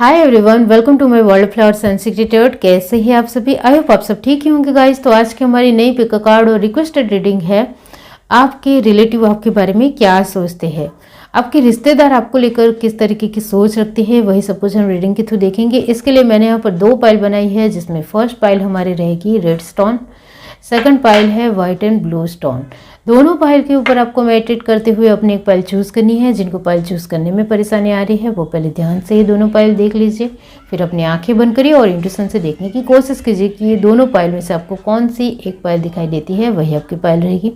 Hi everyone, welcome to my world flowers and secret. कैसे हैं आप सभी? आई होप आप सब ठीक ही होंगे गाइस। तो आज की हमारी नई पिक कार्ड और रिक्वेस्टेड रीडिंग है। आपके रिलेटिव आपके बारे में क्या सोचते हैं, आपके रिश्तेदार आपको लेकर किस तरीके की सोच रखते हैं, वही सब कुछ हम रीडिंग के थ्रू देखेंगे। इसके लिए मैंने यहाँ पर 2 पाइल बनाई है, जिसमें फर्स्ट पाइल हमारी रहेगी रेड स्टोन, सेकंड पाइल है व्हाइट एंड ब्लू स्टोन। दोनों पाइल के ऊपर आपको मेडिटेट करते हुए अपनी एक पाइल चूज़ करनी है। जिनको पाइल चूज़ करने में परेशानी आ रही है वो पहले ध्यान से ही दोनों पाइल देख लीजिए, फिर अपनी आंखें बंद करिए और इंट्यूशन से देखने की कोशिश कीजिए कि ये दोनों पाइल में से आपको कौन सी एक पाइल दिखाई देती है, वही आपकी पाइल रहेगी।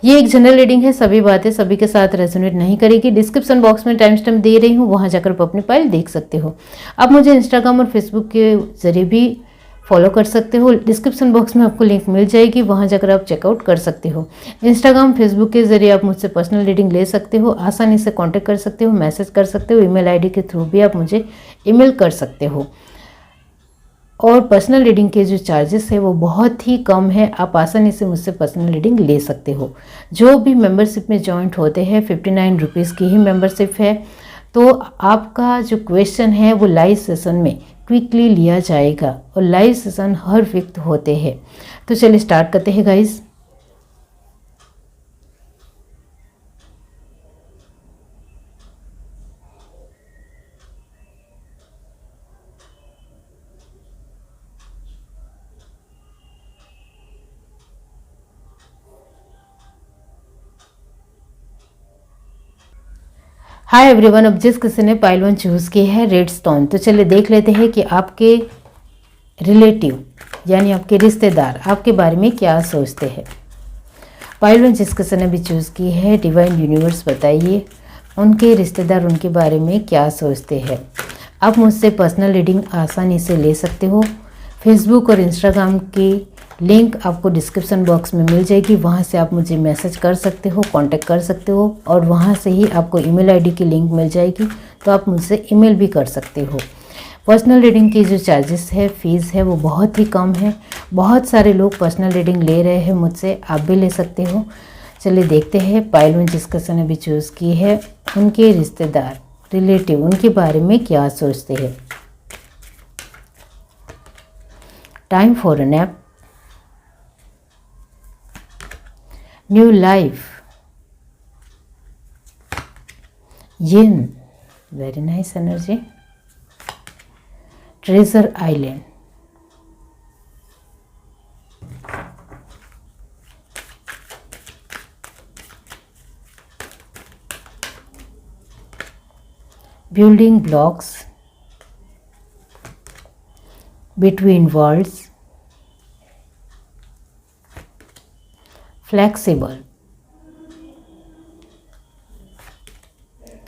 ये एक जनरल रीडिंग है, सभी बातें सभी के साथ रेजोनेट नहीं करेगी। डिस्क्रिप्शन बॉक्स में टाइम स्टैम्प दे रही हूँ, वहाँ जाकर आप अपनी पाइल देख सकते हो। आप मुझे इंस्टाग्राम और फेसबुक के जरिए भी फॉलो कर सकते हो। डिस्क्रिप्शन बॉक्स में आपको लिंक मिल जाएगी, वहाँ जाकर आप चेकआउट कर सकते हो। इंस्टाग्राम फेसबुक के जरिए आप मुझसे पर्सनल रीडिंग ले सकते हो, आसानी से कांटेक्ट कर सकते हो, मैसेज कर सकते हो। ईमेल आईडी के थ्रू भी आप मुझे ईमेल कर सकते हो। और पर्सनल रीडिंग के जो चार्जेस है वो बहुत ही कम है, आप आसानी से मुझसे पर्सनल रीडिंग ले सकते हो। जो भी मेंबरशिप में जॉइंट होते हैं 59 रुपीज़ की ही मेंबरशिप है। तो आपका जो क्वेश्चन है वो लाइव सेशन में क्विकली लिया जाएगा और लाइव सेशन हर वीक होते हैं। तो चलिए स्टार्ट करते हैं गाइस। हाय एवरीवन, अब जिस किसी ने पाइल 1 चूज़ की है रेड स्टोन, तो चलिए देख लेते हैं कि आपके रिलेटिव यानी आपके रिश्तेदार आपके बारे में क्या सोचते हैं। पाइल 1 जिस किसी ने भी चूज़ की है, डिवाइन यूनिवर्स बताइए उनके रिश्तेदार उनके बारे में क्या सोचते हैं। आप मुझसे पर्सनल रीडिंग आसानी से ले सकते हो। फेसबुक और इंस्टाग्राम की लिंक आपको डिस्क्रिप्शन बॉक्स में मिल जाएगी, वहाँ से आप मुझे मैसेज कर सकते हो, कांटेक्ट कर सकते हो और वहाँ से ही आपको ईमेल आईडी की लिंक मिल जाएगी, तो आप मुझसे ईमेल भी कर सकते हो। पर्सनल रीडिंग की जो चार्जेस है, फीस है, वो बहुत ही कम है। बहुत सारे लोग पर्सनल रीडिंग ले रहे हैं मुझसे, आप भी ले सकते हो। चलिए देखते हैं पाइल 1 जिस किसी ने भी चूज़ की है उनके रिश्तेदार रिलेटिव उनके बारे में क्या सोचते हैं। Time for a nap, new life, yin, very nice energy, treasure island, building blocks, between worlds, flexible,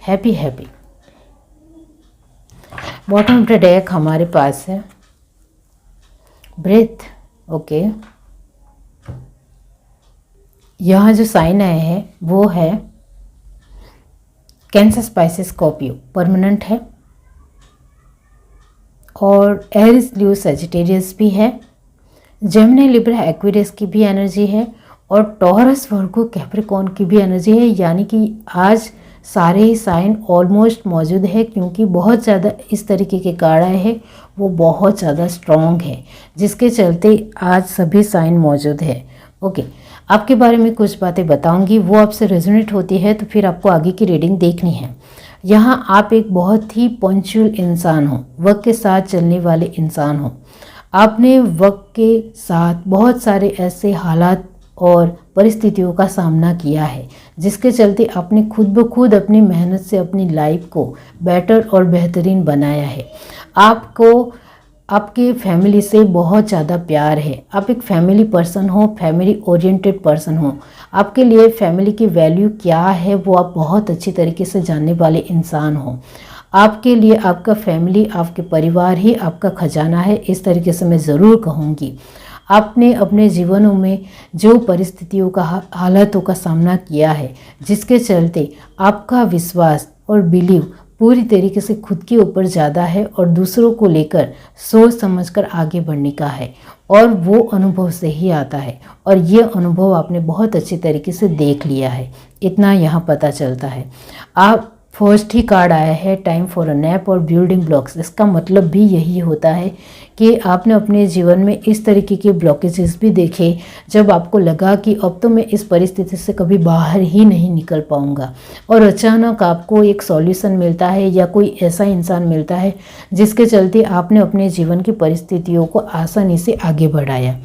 happy happy। Bottom of the deck हमारे पास है ब्रेथ। ओके, यहाँ जो साइन आए हैं वो है कैंसर, स्पाइसिस, स्कॉर्पियो, परमानेंट है। और एरिस, ल्यू, सजिटेरियस भी है। जेमिनी, लिब्रा, एक्वेरियस की भी एनर्जी है और टॉरस, वर्गो, कैप्रिकॉर्न की भी एनर्जी है। यानी कि आज सारे ही साइन ऑलमोस्ट मौजूद है, क्योंकि बहुत ज़्यादा इस तरीके के कार्ड आए हैं, वो बहुत ज़्यादा स्ट्रॉन्ग है, जिसके चलते आज सभी साइन मौजूद है। ओके, आपके बारे में कुछ बातें बताऊंगी, वो आपसे रेजोनेट होती है तो फिर आपको आगे की रीडिंग देखनी है। यहाँ आप एक बहुत ही पंक्चुअल इंसान हो, वक्त के साथ चलने वाले इंसान हो। आपने वक्त के साथ बहुत सारे ऐसे हालात और परिस्थितियों का सामना किया है, जिसके चलते आपने खुद ब खुद अपनी मेहनत से अपनी लाइफ को बेटर और बेहतरीन बनाया है। आपको आपके फैमिली से बहुत ज़्यादा प्यार है, आप एक फैमिली पर्सन हो, फैमिली ओरिएंटेड पर्सन हो। आपके लिए फैमिली की वैल्यू क्या है वो आप बहुत अच्छी तरीके से जानने वाले इंसान हो। आपके लिए आपका फैमिली, आपके परिवार ही आपका खजाना है, इस तरीके से मैं ज़रूर कहूँगी। आपने अपने जीवनों में जो परिस्थितियों का हालातों का सामना किया है, जिसके चलते आपका विश्वास और बिलीव पूरी तरीके से खुद के ऊपर ज़्यादा है और दूसरों को लेकर सोच समझकर आगे बढ़ने का है, और वो अनुभव से ही आता है और ये अनुभव आपने बहुत अच्छी तरीके से देख लिया है, इतना यहाँ पता चलता है। आप फर्स्ट ही कार्ड आया है, टाइम फॉर अ नैप और बिल्डिंग ब्लॉक्स। इसका मतलब भी यही होता है कि आपने अपने जीवन में इस तरीके के ब्लॉकेजेस भी देखे जब आपको लगा कि अब तो मैं इस परिस्थिति से कभी बाहर ही नहीं निकल पाऊंगा, और अचानक आपको एक सॉल्यूशन मिलता है या कोई ऐसा इंसान मिलता है जिसके चलते आपने अपने जीवन की परिस्थितियों को आसानी से आगे बढ़ाया।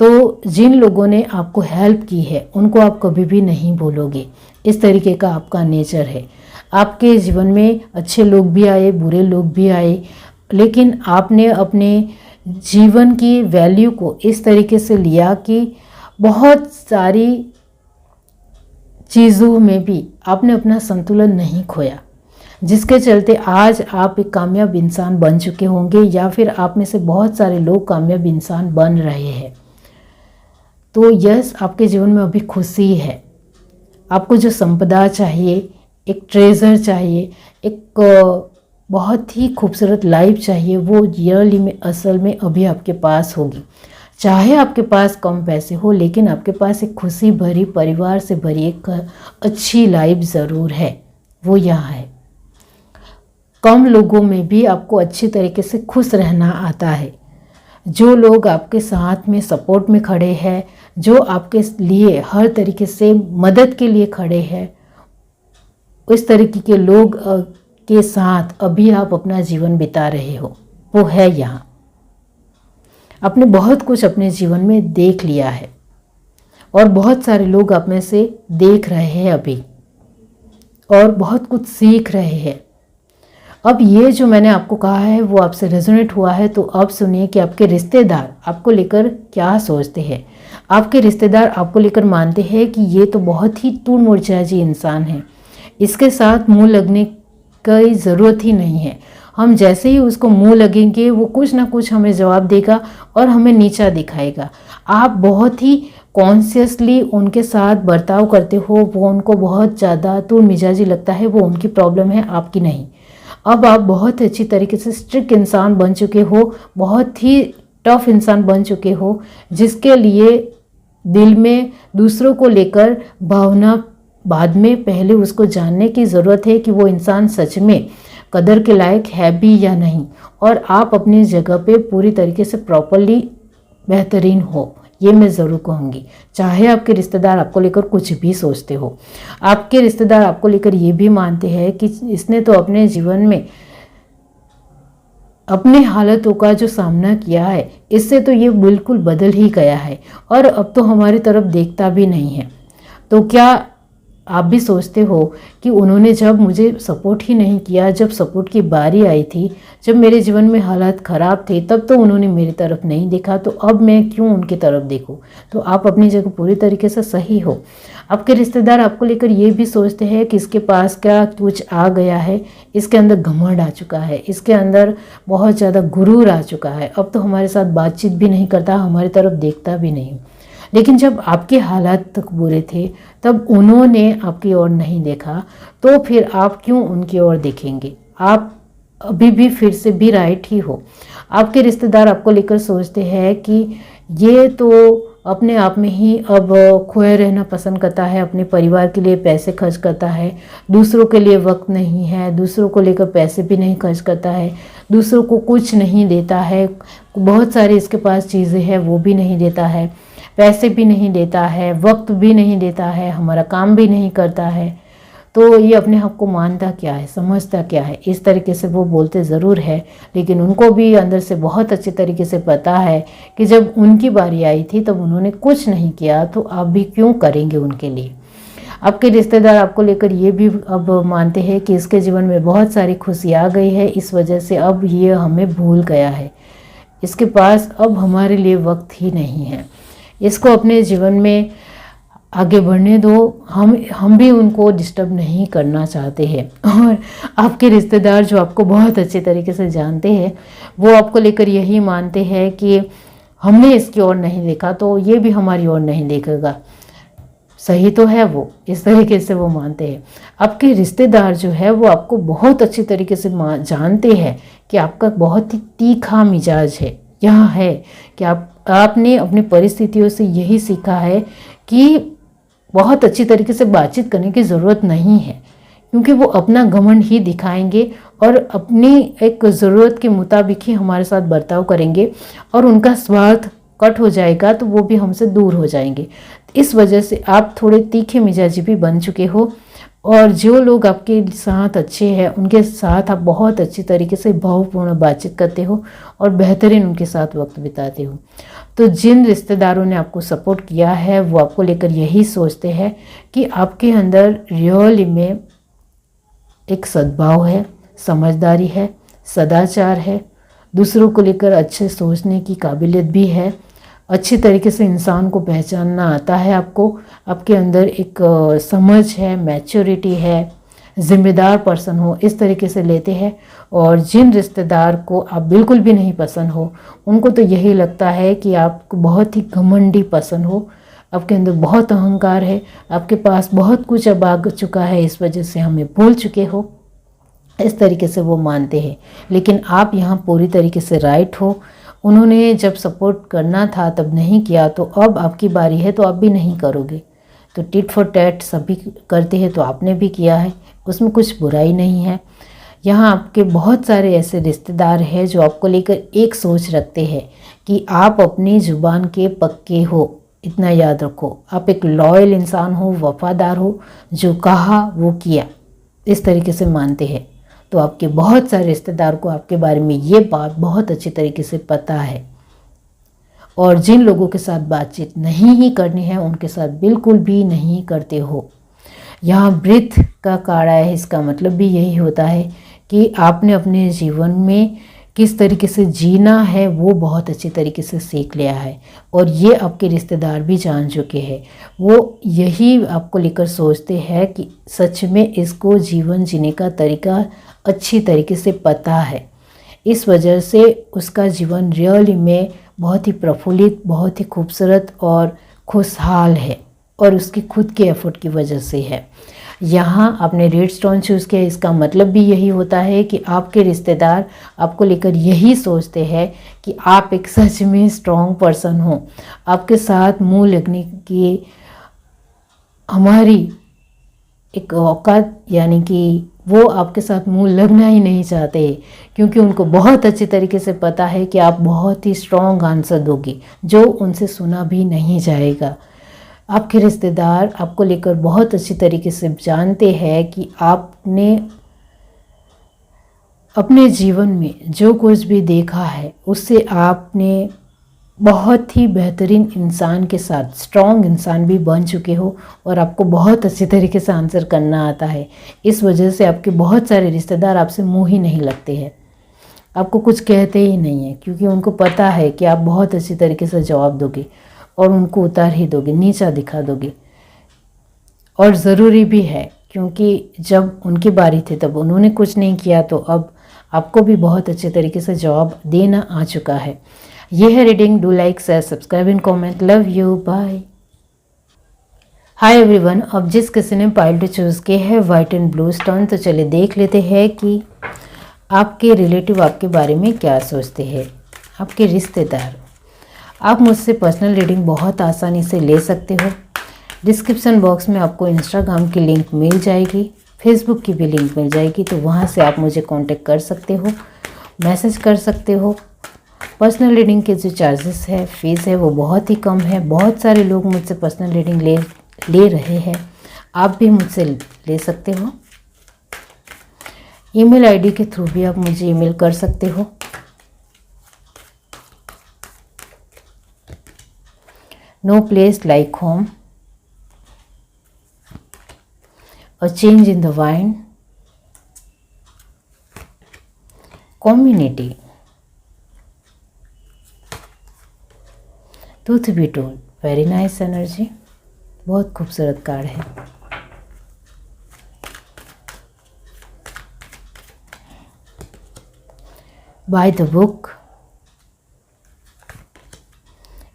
तो जिन लोगों ने आपको हेल्प की है उनको आप कभी भी नहीं भूलोगे। इस तरीके का आपका नेचर है। आपके जीवन में अच्छे लोग भी आए, बुरे लोग भी आए, लेकिन आपने अपने जीवन की वैल्यू को इस तरीके से लिया कि बहुत सारी चीज़ों में भी आपने अपना संतुलन नहीं खोया, जिसके चलते आज आप एक कामयाब इंसान बन चुके होंगे, या फिर आप में से बहुत सारे लोग कामयाब इंसान बन रहे हैं। तो यस, आपके जीवन में अभी खुशी है। आपको जो संपदा चाहिए, एक ट्रेजर चाहिए, एक बहुत ही खूबसूरत लाइफ चाहिए, वो रियली में असल में अभी आपके पास होगी। चाहे आपके पास कम पैसे हो, लेकिन आपके पास एक खुशी भरी, परिवार से भरी एक अच्छी लाइफ ज़रूर है, वो यहाँ है। कम लोगों में भी आपको अच्छी तरीके से खुश रहना आता है। जो लोग आपके साथ में सपोर्ट में खड़े हैं, जो आपके लिए हर तरीके से मदद के लिए खड़े हैं, उस तरीके के लोग के साथ अभी आप अपना जीवन बिता रहे हो, वो है यहाँ। आपने बहुत कुछ अपने जीवन में देख लिया है और बहुत सारे लोग आप में से देख रहे हैं अभी, और बहुत कुछ सीख रहे हैं। अब ये जो मैंने आपको कहा है वो आपसे रेजोनेट हुआ है, तो अब सुनिए कि आपके रिश्तेदार आपको लेकर क्या सोचते हैं। आपके रिश्तेदार आपको लेकर मानते हैं कि ये तो बहुत ही तूड़ मुरझाजी इंसान है, इसके साथ मुंह लगने की ज़रूरत ही नहीं है। हम जैसे ही उसको मुंह लगेंगे वो कुछ ना कुछ हमें जवाब देगा और हमें नीचा दिखाएगा। आप बहुत ही कॉन्शियसली उनके साथ बर्ताव करते हो, वो उनको बहुत ज़्यादा तूड़ मिजाजी लगता है, वो उनकी प्रॉब्लम है, आपकी नहीं। अब आप बहुत अच्छी तरीके से स्ट्रिक्ट इंसान बन चुके हो, बहुत ही टफ इंसान बन चुके हो, जिसके लिए दिल में दूसरों को लेकर भावना बाद में, पहले उसको जानने की ज़रूरत है कि वो इंसान सच में कदर के लायक है भी या नहीं, और आप अपनी जगह पे पूरी तरीके से प्रॉपरली बेहतरीन हो, ये मैं ज़रूर कहूँगी। चाहे आपके रिश्तेदार आपको लेकर कुछ भी सोचते हो, आपके रिश्तेदार आपको लेकर ये भी मानते हैं कि इसने तो अपने जीवन में अपनी हालतों का जो सामना किया है, इससे तो ये बिल्कुल बदल ही गया है और अब तो हमारी तरफ देखता भी नहीं है। तो क्या आप भी सोचते हो कि उन्होंने जब मुझे सपोर्ट ही नहीं किया, जब सपोर्ट की बारी आई थी, जब मेरे जीवन में हालात ख़राब थे, तब तो उन्होंने मेरी तरफ नहीं देखा, तो अब मैं क्यों उनकी तरफ देखूं? तो आप अपनी जगह पूरी तरीके से सही हो। आपके रिश्तेदार आपको लेकर ये भी सोचते हैं कि इसके पास क्या कुछ आ गया है, इसके अंदर घमंड आ चुका है, इसके अंदर बहुत ज़्यादा गुरूर आ चुका है, अब तो हमारे साथ बातचीत भी नहीं करता, हमारी तरफ देखता भी नहीं। लेकिन जब आपके हालात तक बुरे थे तब उन्होंने आपकी ओर नहीं देखा, तो फिर आप क्यों उनकी ओर देखेंगे? आप अभी भी फिर से भी राइट ही हो। आपके रिश्तेदार आपको लेकर सोचते हैं कि ये तो अपने आप में ही अब खोए रहना पसंद करता है, अपने परिवार के लिए पैसे खर्च करता है, दूसरों के लिए वक्त नहीं है, दूसरों को लेकर पैसे भी नहीं खर्च करता है, दूसरों को कुछ नहीं देता है, बहुत सारी इसके पास चीज़ें हैं वो भी नहीं देता है, पैसे भी नहीं देता है, वक्त भी नहीं देता है, हमारा काम भी नहीं करता है। तो ये अपने आप को मानता क्या है, समझता क्या है? इस तरीके से वो बोलते ज़रूर है, लेकिन उनको भी अंदर से बहुत अच्छे तरीके से पता है कि जब उनकी बारी आई थी तब उन्होंने कुछ नहीं किया, तो आप भी क्यों करेंगे उनके लिए? आपके रिश्तेदार आपको लेकर ये भी अब मानते हैं कि इसके जीवन में बहुत सारी खुशी आ गई है, इस वजह से अब ये हमें भूल गया है, इसके पास अब हमारे लिए वक्त ही नहीं है, इसको अपने जीवन में आगे बढ़ने दो, हम भी उनको डिस्टर्ब नहीं करना चाहते हैं। और आपके रिश्तेदार जो आपको बहुत अच्छे तरीके से जानते हैं, वो आपको लेकर यही मानते हैं कि हमने इसकी ओर नहीं देखा तो ये भी हमारी ओर नहीं देखेगा। सही तो है वो, इस तरीके से वो मानते हैं। आपके रिश्तेदार जो है वो आपको बहुत अच्छी तरीके से जानते हैं कि आपका बहुत ही तीखा मिजाज है। यहाँ है कि आपने अपनी परिस्थितियों से यही सीखा है कि बहुत अच्छी तरीके से बातचीत करने की ज़रूरत नहीं है, क्योंकि वो अपना घमंड ही दिखाएंगे और अपनी एक ज़रूरत के मुताबिक ही हमारे साथ बर्ताव करेंगे और उनका स्वार्थ कट हो जाएगा तो वो भी हमसे दूर हो जाएंगे। इस वजह से आप थोड़े तीखे मिजाजी भी बन चुके हो और जो लोग आपके साथ अच्छे हैं उनके साथ आप बहुत अच्छी तरीके से भावपूर्ण बातचीत करते हो और बेहतरीन उनके साथ वक्त बिताते हो। तो जिन रिश्तेदारों ने आपको सपोर्ट किया है वो आपको लेकर यही सोचते हैं कि आपके अंदर रियली में एक सद्भाव है, समझदारी है, सदाचार है, दूसरों को लेकर अच्छे सोचने की काबिलियत भी है, अच्छी तरीके से इंसान को पहचानना आता है आपको, आपके अंदर एक समझ है, मैच्योरिटी है, ज़िम्मेदार पर्सन हो, इस तरीके से लेते हैं। और जिन रिश्तेदार को आप बिल्कुल भी नहीं पसंद हो उनको तो यही लगता है कि आपको बहुत ही घमंडी पसंद हो, आपके अंदर बहुत अहंकार है, आपके पास बहुत कुछ अब आ चुका है, इस वजह से हमें भूल चुके हो, इस तरीके से वो मानते हैं। लेकिन आप यहाँ पूरी तरीके से राइट हो। उन्होंने जब सपोर्ट करना था तब नहीं किया, तो अब आपकी बारी है तो आप भी नहीं करोगे। तो टिट फॉर टैट सभी करते हैं तो आपने भी किया है, उसमें कुछ बुराई नहीं है। यहाँ आपके बहुत सारे ऐसे रिश्तेदार हैं जो आपको लेकर एक सोच रखते हैं कि आप अपनी ज़ुबान के पक्के हो, इतना याद रखो। आप एक लॉयल इंसान हो, वफादार हो, जो कहा वो किया, इस तरीके से मानते हैं। तो आपके बहुत सारे रिश्तेदार को आपके बारे में ये बात बहुत अच्छी तरीके से पता है। और जिन लोगों के साथ बातचीत नहीं ही करनी है उनके साथ बिल्कुल भी नहीं करते हो। यहाँ वृत्त का काड़ा है, इसका मतलब भी यही होता है कि आपने अपने जीवन में किस तरीके से जीना है वो बहुत अच्छी तरीके से सीख लिया है और ये आपके रिश्तेदार भी जान चुके हैं। वो यही आपको लेकर सोचते हैं कि सच में इसको जीवन जीने का तरीका अच्छी तरीके से पता है, इस वजह से उसका जीवन रियली में बहुत ही प्रफुल्लित, बहुत ही खूबसूरत और खुशहाल है और उसकी खुद के एफर्ट की वजह से है। यहाँ आपने रेड स्टोन चूज़ किया, इसका मतलब भी यही होता है कि आपके रिश्तेदार आपको लेकर यही सोचते हैं कि आप एक सच में स्ट्रॉन्ग पर्सन हो। आपके साथ मुंह लगने की हमारी एक औकात, यानी कि वो आपके साथ मुंह लगना ही नहीं चाहते, क्योंकि उनको बहुत अच्छी तरीके से पता है कि आप बहुत ही स्ट्रॉन्ग आंसर दोगी जो उनसे सुना भी नहीं जाएगा। आपके रिश्तेदार आपको लेकर बहुत अच्छी तरीके से जानते हैं कि आपने अपने जीवन में जो कुछ भी देखा है उससे आपने बहुत ही बेहतरीन इंसान के साथ स्ट्रॉन्ग इंसान भी बन चुके हो और आपको बहुत अच्छी तरीके से आंसर करना आता है। इस वजह से आपके बहुत सारे रिश्तेदार आपसे मुंह ही नहीं लगते हैं, आपको कुछ कहते ही नहीं है, क्योंकि उनको पता है कि आप बहुत अच्छी तरीके से जवाब दोगे और उनको उतार ही दोगे, नीचा दिखा दोगे। और ज़रूरी भी है, क्योंकि जब उनकी बारी थी तब उन्होंने कुछ नहीं किया, तो अब आपको भी बहुत अच्छे तरीके से जवाब देना आ चुका है। ये है reading. Do like, share, subscribe and comment. Love you, bye. Hi everyone. अब जिस किसी ने पाइल टू चूज़ किया है वाइट एंड ब्लू स्टोन, तो चलिए देख लेते हैं कि आपके रिलेटिव आपके बारे में क्या सोचते हैं। आपके रिश्तेदार। आप मुझसे पर्सनल रीडिंग बहुत आसानी से ले सकते हो। डिस्क्रिप्शन बॉक्स में आपको इंस्टाग्राम की लिंक मिल जाएगी, फेसबुक की भी लिंक मिल जाएगी, तो वहाँ से आप मुझे कांटेक्ट कर सकते हो, मैसेज कर सकते हो। पर्सनल रीडिंग के जो चार्जेस है, फीस है, वो बहुत ही कम है। बहुत सारे लोग मुझसे पर्सनल रीडिंग ले रहे हैं, आप भी मुझसे ले सकते हो। ईमेल आईडी के थ्रू भी आप मुझे ईमेल कर सकते हो। No place like home, a change in the wind, community, truth be told. Very nice energy, बहुत खूबसूरत कार्ड है। By the book,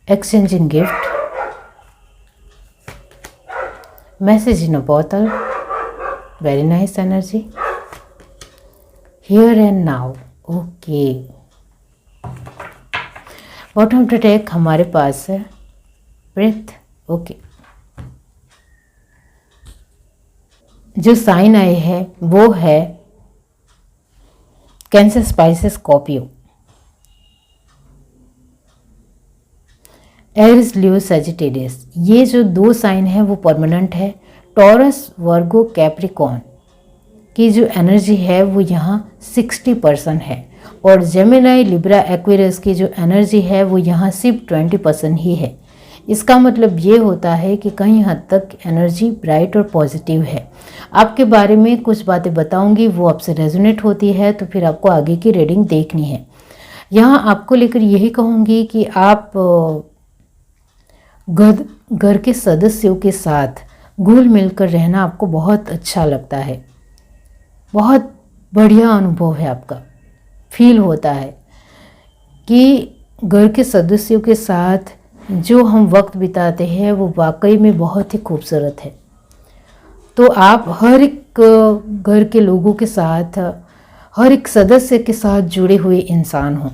exchanging gift, message in a bottle, very nice energy, here and now, okay। Bottom of the deck हमारे पास है breath, okay. जो sign आए हैं वो है कैंसर, स्पाइसेस, स्कॉर्पियो, एरिस, लियो, सजिटेरियस। ये जो 2 साइन है वो परमानेंट है। टॉरस, वर्गो, कैप्रिकॉर्न की जो एनर्जी है वो यहाँ 60% है और जेमिनाई, लिब्रा, एक्वेरियस की जो एनर्जी है वो यहाँ सिर्फ 20% ही है। इसका मतलब ये होता है कि कहीं हद तक एनर्जी ब्राइट और पॉजिटिव है। आपके बारे में कुछ बातें बताऊंगी, वो आपसे रेजोनेट होती है तो फिर आपको आगे की रीडिंग देखनी है। यहाँ आपको लेकर यही कहूँगी कि आप घर के सदस्यों के साथ घुल मिलकर रहना आपको बहुत अच्छा लगता है। बहुत बढ़िया अनुभव है आपका, फील होता है कि घर के सदस्यों के साथ जो हम वक्त बिताते हैं वो वाकई में बहुत ही खूबसूरत है। तो आप हर एक घर के लोगों के साथ, हर एक सदस्य के साथ जुड़े हुए इंसान हो,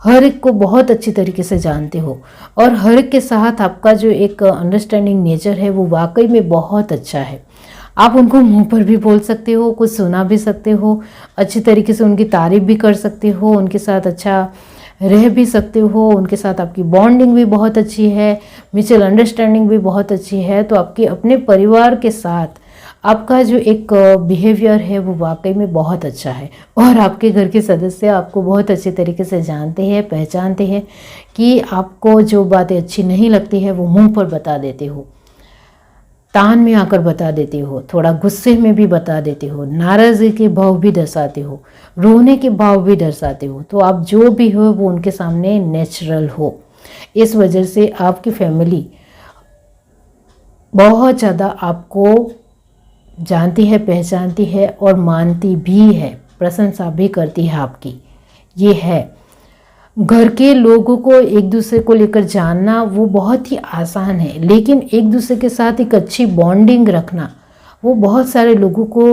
हर एक को बहुत अच्छी तरीके से जानते हो और हर एक के साथ आपका जो एक अंडरस्टैंडिंग नेचर है वो वाकई में बहुत अच्छा है। आप उनको मुंह पर भी बोल सकते हो, कुछ सुना भी सकते हो, अच्छी तरीके से उनकी तारीफ भी कर सकते हो, उनके साथ अच्छा रह भी सकते हो, उनके साथ आपकी बॉन्डिंग भी बहुत अच्छी है, म्यूचुअल अंडरस्टैंडिंग भी बहुत अच्छी है। तो आपके अपने परिवार के साथ आपका जो एक बिहेवियर है वो वाकई में बहुत अच्छा है और आपके घर के सदस्य आपको बहुत अच्छे तरीके से जानते हैं, पहचानते हैं कि आपको जो बातें अच्छी नहीं लगती है वो मुंह पर बता देते हो, तान में आकर बता देते हो, थोड़ा गुस्से में भी बता देते हो, नाराज़गी के भाव भी दर्शाते हो, रोने के भाव भी दर्शाते हो। तो आप जो भी हो वो उनके सामने नेचुरल हो। इस वजह से आपकी फैमिली बहुत ज़्यादा आपको जानती है, पहचानती है और मानती भी है, प्रशंसा भी करती है आपकी। ये है, घर के लोगों को एक दूसरे को लेकर जानना वो बहुत ही आसान है, लेकिन एक दूसरे के साथ एक अच्छी बॉन्डिंग रखना वो बहुत सारे लोगों को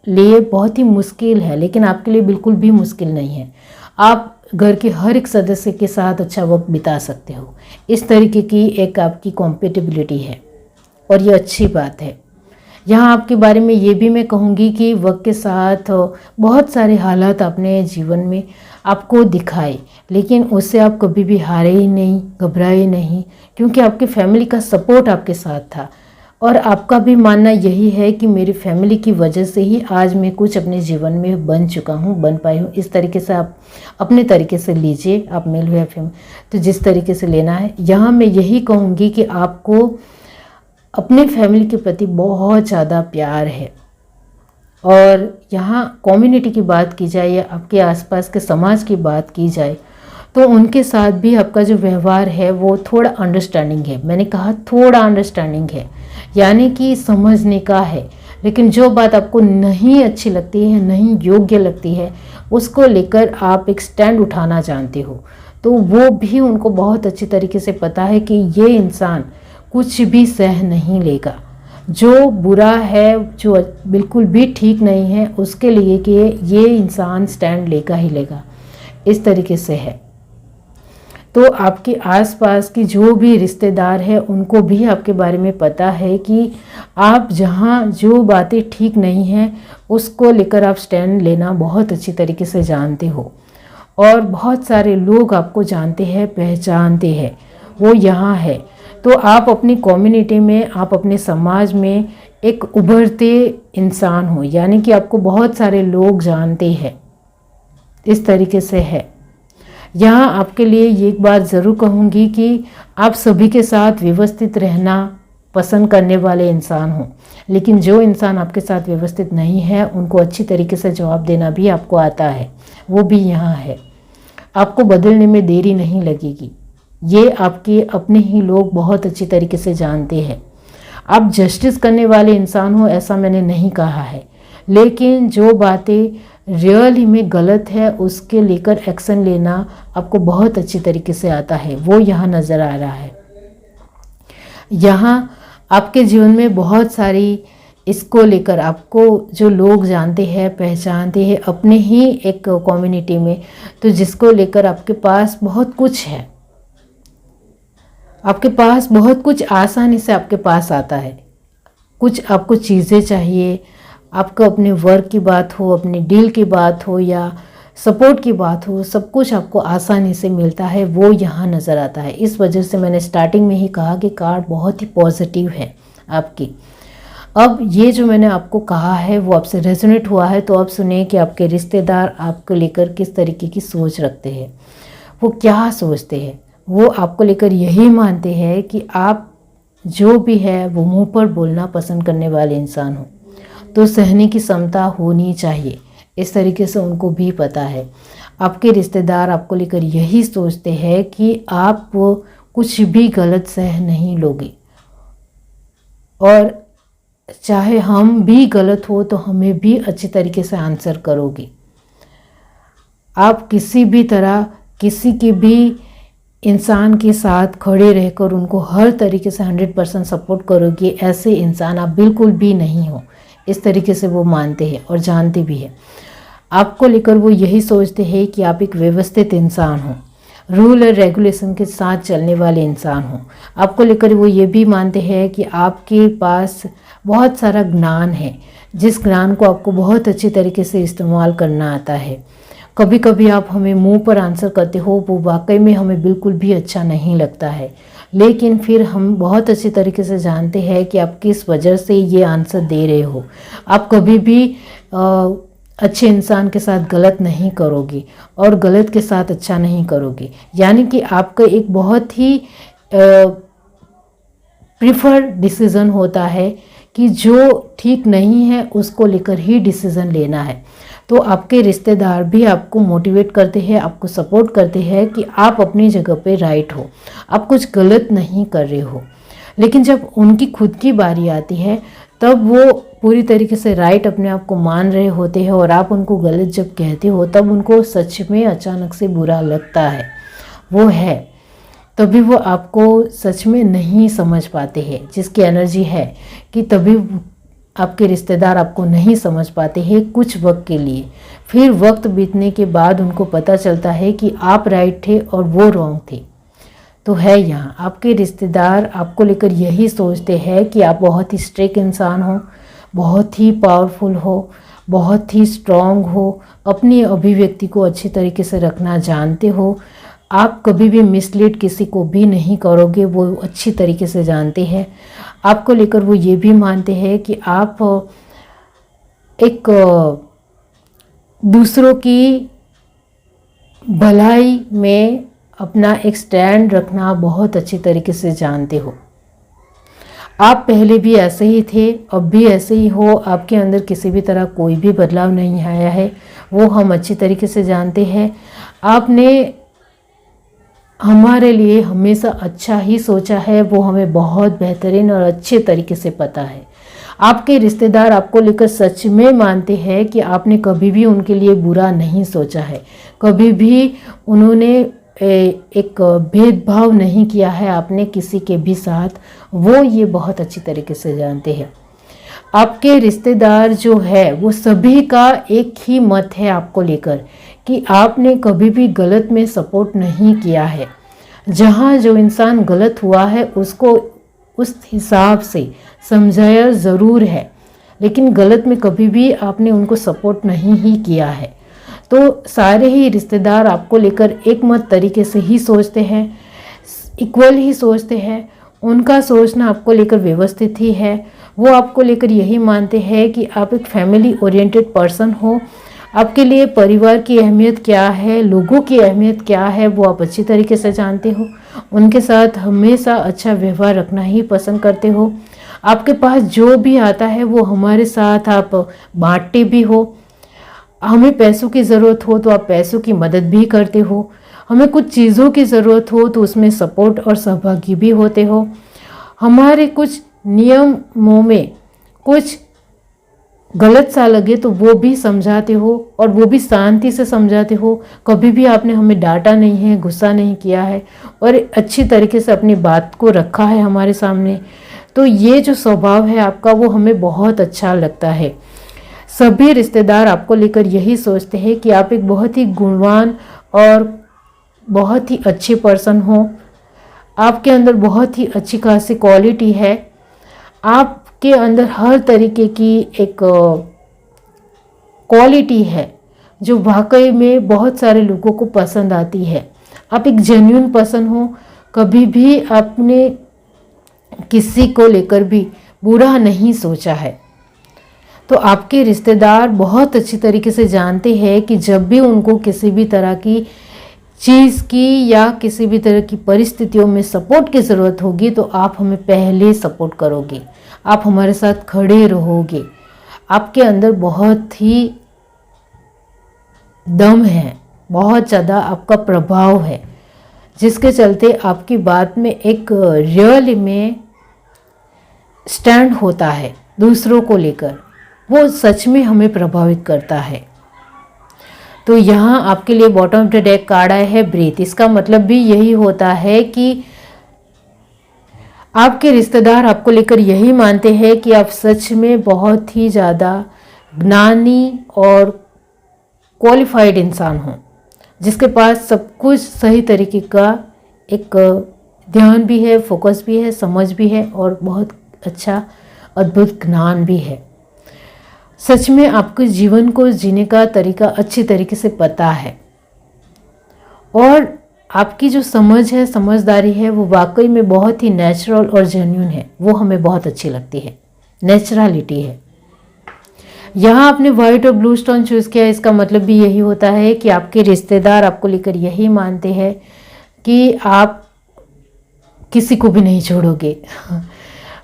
लिए बहुत ही मुश्किल है, लेकिन आपके लिए बिल्कुल भी मुश्किल नहीं है। आप घर के हर एक सदस्य के साथ अच्छा वक्त बिता सकते हो। इस तरीके की एक आपकी कॉम्पेटिबिलिटी है और ये अच्छी बात है। यहाँ आपके बारे में ये भी मैं कहूँगी कि वक्त के साथ बहुत सारे हालात अपने जीवन में आपको दिखाए, लेकिन उससे आप कभी भी हारे ही नहीं, घबराए नहीं, क्योंकि आपकी फैमिली का सपोर्ट आपके साथ था और आपका भी मानना यही है कि मेरी फैमिली की वजह से ही आज मैं कुछ अपने जीवन में बन चुका हूँ, बन पाई हूँ। इस तरीके से आप अपने तरीके से लीजिए, आप मेल हुए फिल्म तो जिस तरीके से लेना है। यहाँ मैं यही कहूँगी कि आपको अपने फैमिली के प्रति बहुत ज़्यादा प्यार है और यहाँ कम्युनिटी की बात की जाए या आपके आसपास के समाज की बात की जाए तो उनके साथ भी आपका जो व्यवहार है वो थोड़ा अंडरस्टैंडिंग है। मैंने कहा थोड़ा अंडरस्टैंडिंग है, यानी कि समझने का है, लेकिन जो बात आपको नहीं अच्छी लगती है, नहीं योग्य लगती है, उसको लेकर आप एक स्टैंड उठाना जानते हो। तो वो भी उनको बहुत अच्छी तरीके से पता है कि ये इंसान कुछ भी सह नहीं लेगा, जो बुरा है, जो बिल्कुल भी ठीक नहीं है, उसके लिए कि ये इंसान स्टैंड लेगा ही लेगा। इस तरीके से है। तो आपके आसपास की जो भी रिश्तेदार है उनको भी आपके बारे में पता है कि आप जहाँ जो बातें ठीक नहीं हैं उसको लेकर आप स्टैंड लेना बहुत अच्छी तरीके से जानते हो और बहुत सारे लोग आपको जानते हैं, पहचानते हैं, वो यहाँ है। तो आप अपनी कम्युनिटी में, आप अपने समाज में एक उभरते इंसान हो, यानी कि आपको बहुत सारे लोग जानते हैं। इस तरीके से है। यहाँ आपके लिए ये एक बात ज़रूर कहूँगी कि आप सभी के साथ व्यवस्थित रहना पसंद करने वाले इंसान हो, लेकिन जो इंसान आपके साथ व्यवस्थित नहीं है उनको अच्छी तरीके से जवाब देना भी आपको आता है, वो भी यहाँ है। आपको बदलने में देरी नहीं लगेगी, ये आपके अपने ही लोग बहुत अच्छी तरीके से जानते हैं। आप जस्टिस करने वाले इंसान हो ऐसा मैंने नहीं कहा है, लेकिन जो बातें रियल ही में गलत है उसके लेकर एक्शन लेना आपको बहुत अच्छी तरीके से आता है, वो यहाँ नज़र आ रहा है। यहाँ आपके जीवन में बहुत सारी इसको लेकर आपको जो लोग जानते हैं, पहचानते हैं अपने ही एक कम्युनिटी में, तो जिसको लेकर आपके पास बहुत कुछ है, आपके पास बहुत कुछ आसानी से आपके पास आता है। कुछ आपको चीज़ें चाहिए, आपका अपने वर्क की बात हो, अपने डील की बात हो या सपोर्ट की बात हो, सब कुछ आपको आसानी से मिलता है, वो यहाँ नज़र आता है। इस वजह से मैंने स्टार्टिंग में ही कहा कि कार्ड बहुत ही पॉजिटिव है आपकी। अब ये जो मैंने आपको कहा है वो आपसे रेजोनेट हुआ है, तो अब सुनिए कि आपके रिश्तेदार आपको लेकर किस तरीके की सोच रखते हैं। वो क्या सोचते हैं? वो आपको लेकर यही मानते हैं कि आप जो भी है वो मुंह पर बोलना पसंद करने वाले इंसान हो, तो सहने की क्षमता होनी चाहिए, इस तरीके से उनको भी पता है। आपके रिश्तेदार आपको लेकर यही सोचते हैं कि आप कुछ भी गलत सह नहीं लोगे, और चाहे हम भी गलत हो तो हमें भी अच्छी तरीके से आंसर करोगे। आप किसी भी तरह किसी के भी इंसान के साथ खड़े रहकर उनको हर तरीके से 100% सपोर्ट करोगे, ऐसे इंसान आप बिल्कुल भी नहीं हो, इस तरीके से वो मानते हैं और जानते भी हैं। आपको लेकर वो यही सोचते हैं कि आप एक व्यवस्थित इंसान हो, रूल और रेगुलेशन के साथ चलने वाले इंसान हो। आपको लेकर वो ये भी मानते हैं कि आपके पास बहुत सारा ज्ञान है, जिस ज्ञान को आपको बहुत अच्छी तरीके से इस्तेमाल करना आता है। कभी कभी आप हमें मुंह पर आंसर करते हो, वो वाकई में हमें बिल्कुल भी अच्छा नहीं लगता है, लेकिन फिर हम बहुत अच्छी तरीके से जानते हैं कि आप किस वजह से ये आंसर दे रहे हो। आप कभी भी अच्छे इंसान के साथ गलत नहीं करोगे और गलत के साथ अच्छा नहीं करोगे, यानी कि आपका एक बहुत ही प्रिफर्ड डिसीज़न होता है कि जो ठीक नहीं है उसको लेकर ही डिसीज़न लेना है। तो आपके रिश्तेदार भी आपको मोटिवेट करते हैं, आपको सपोर्ट करते हैं कि आप अपनी जगह पे राइट हो, आप कुछ गलत नहीं कर रहे हो। लेकिन जब उनकी खुद की बारी आती है तब वो पूरी तरीके से राइट अपने आप को मान रहे होते हैं, और आप उनको गलत जब कहते हो तब उनको सच में अचानक से बुरा लगता है। वो है तभी वो आपको सच में नहीं समझ पाते हैं, जिसकी एनर्जी है कि तभी आपके रिश्तेदार आपको नहीं समझ पाते हैं कुछ वक्त के लिए। फिर वक्त बीतने के बाद उनको पता चलता है कि आप राइट थे और वो रॉन्ग थे। तो है यहाँ आपके रिश्तेदार आपको लेकर यही सोचते हैं कि आप बहुत ही स्ट्रिक्ट इंसान हो, बहुत ही पावरफुल हो, बहुत ही स्ट्रॉन्ग हो, अपनी अभिव्यक्ति को अच्छी तरीके से रखना जानते हो, आप कभी भी मिसलीड किसी को भी नहीं करोगे, वो अच्छी तरीके से जानते हैं। आपको लेकर वो ये भी मानते हैं कि आप एक दूसरों की भलाई में अपना एक स्टैंड रखना बहुत अच्छी तरीके से जानते हो। आप पहले भी ऐसे ही थे, अब भी ऐसे ही हो, आपके अंदर किसी भी तरह कोई भी बदलाव नहीं आया है, वो हम अच्छी तरीके से जानते हैं। आपने हमारे लिए हमेशा अच्छा ही सोचा है, वो हमें बहुत बेहतरीन और अच्छे तरीके से पता है। आपके रिश्तेदार आपको लेकर सच में मानते हैं कि आपने कभी भी उनके लिए बुरा नहीं सोचा है, कभी भी उन्होंने एक भेदभाव नहीं किया है आपने किसी के भी साथ, वो ये बहुत अच्छी तरीके से जानते हैं। आपके रिश्तेदार जो है वो सभी का एक ही मत है आपको लेकर कि आपने कभी भी गलत में सपोर्ट नहीं किया है। जहाँ जो इंसान गलत हुआ है उसको उस हिसाब से समझाया ज़रूर है, लेकिन गलत में कभी भी आपने उनको सपोर्ट नहीं ही किया है। तो सारे ही रिश्तेदार आपको लेकर एक मत तरीके से ही सोचते हैं, इक्वल ही सोचते हैं। उनका सोचना आपको लेकर व्यवस्थित ही है। वो आपको लेकर यही मानते हैं कि आप एक फैमिली ओरिएंटेड पर्सन हो। आपके लिए परिवार की अहमियत क्या है, लोगों की अहमियत क्या है, वो आप अच्छी तरीके से जानते हो। उनके साथ हमेशा अच्छा व्यवहार रखना ही पसंद करते हो। आपके पास जो भी आता है वो हमारे साथ आप बांटते भी हो। हमें पैसों की ज़रूरत हो तो आप पैसों की मदद भी करते हो। हमें कुछ चीज़ों की ज़रूरत हो तो उसमें सपोर्ट और सहभागी भी होते हो। हमारे कुछ नियमों में कुछ गलत सा लगे तो वो भी समझाते हो, और वो भी शांति से समझाते हो। कभी भी आपने हमें डांटा नहीं है, गुस्सा नहीं किया है, और अच्छी तरीके से अपनी बात को रखा है हमारे सामने। तो ये जो स्वभाव है आपका वो हमें बहुत अच्छा लगता है। सभी रिश्तेदार आपको लेकर यही सोचते हैं कि आप एक बहुत ही गुणवान और बहुत ही अच्छे पर्सन हो। आपके अंदर बहुत ही अच्छी खासी क्वालिटी है। आपके अंदर हर तरीके की एक क्वालिटी है जो वाकई में बहुत सारे लोगों को पसंद आती है। आप एक जेन्युइन पर्सन हो, कभी भी आपने किसी को लेकर भी बुरा नहीं सोचा है। तो आपके रिश्तेदार बहुत अच्छी तरीके से जानते हैं कि जब भी उनको किसी भी तरह की चीज़ की या किसी भी तरह की परिस्थितियों में सपोर्ट की ज़रूरत होगी तो आप हमें पहले सपोर्ट करोगे, आप हमारे साथ खड़े रहोगे। आपके अंदर बहुत ही दम है, बहुत ज़्यादा आपका प्रभाव है, जिसके चलते आपकी बात में एक रियल में स्टैंड होता है दूसरों को लेकर, वो सच में हमें प्रभावित करता है। तो यहाँ आपके लिए bottom of the deck card आया है ब्रीथ। इसका मतलब भी यही होता है कि आपके रिश्तेदार आपको लेकर यही मानते हैं कि आप सच में बहुत ही ज़्यादा ज्ञानी और क्वालिफाइड इंसान हो, जिसके पास सब कुछ सही तरीके का एक ध्यान भी है, फोकस भी है, समझ भी है और बहुत अच्छा अद्भुत ज्ञान भी है। सच में आपके जीवन को जीने का तरीका अच्छी तरीके से पता है और आपकी जो समझ है, समझदारी है, वो वाकई में बहुत ही नेचुरल और जेन्युइन है। वो हमें बहुत अच्छी लगती है, नेचुरलिटी है। यहाँ आपने वाइट और ब्लू स्टोन चूज़ किया, इसका मतलब भी यही होता है कि आपके रिश्तेदार आपको लेकर यही मानते हैं कि आप किसी को भी नहीं छोड़ोगे।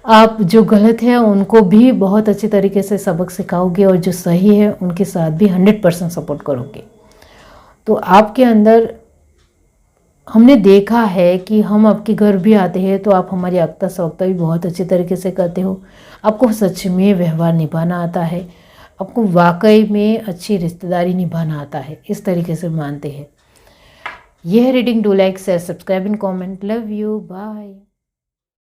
आप जो गलत है उनको भी बहुत अच्छी तरीके से सबक सिखाओगे और जो सही है उनके साथ भी 100% सपोर्ट करोगे। तो आपके अंदर हमने देखा है कि हम आपके घर भी आते हैं तो आप हमारी अक्ता सवक्ता भी बहुत अच्छी तरीके से करते हो। आपको सच में व्यवहार निभाना आता है, आपको वाकई में अच्छी रिश्तेदारी निभाना आता है, इस तरीके से मानते हैं। यह reading, do like, share, subscribe and comment. Love you, bye.